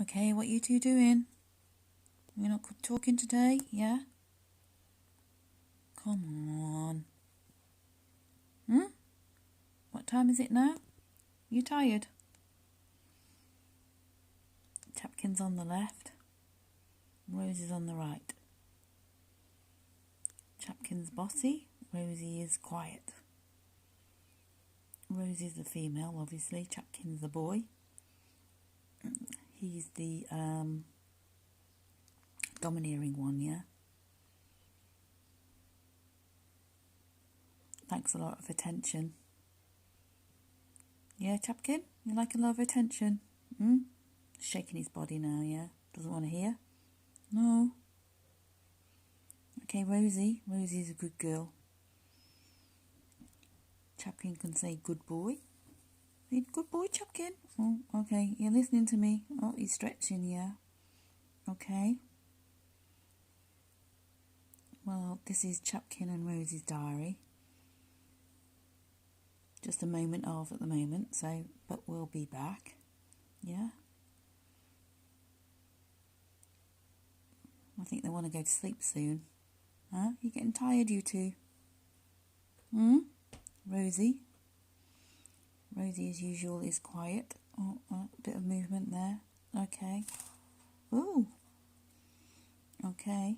Okay, what you two doing? You're not talking today, yeah? Come on. What time is it now? You tired? Chapkin's on the left. Rosie's on the right. Chapkin's bossy. Rosie is quiet. Rosie's the female, obviously. Chapkin's the boy. He's the domineering one, yeah? Thanks a lot of attention. Yeah, Chapkin? You like a lot of attention? Shaking his body now, yeah? Doesn't want to hear? No. Okay, Rosie. Rosie's a good girl. Chapkin can say good boy. Say good boy, Chapkin. Oh, okay. You're listening to me. Oh, he's stretching, yeah? Okay. Well, this is Chapkin and Rosie's diary. Just a moment of at the moment, so, but we'll be back. Yeah? I think they want to go to sleep soon. Huh? You getting tired, you two? Rosie? Rosie, as usual, is quiet. Oh, a bit of movement there. Okay. Ooh. Okay.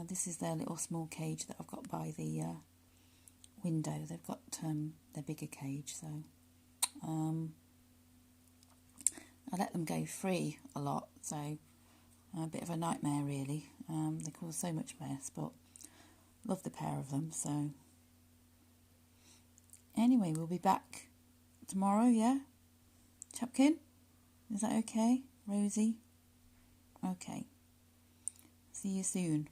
This is their little small cage that I've got by the window. They've got their bigger cage, so I let them go free a lot, so a bit of a nightmare really. They cause so much mess, but love the pair of them. So anyway, we'll be back tomorrow, yeah? Chapkin? Is that okay? Rosie? Okay. See you soon.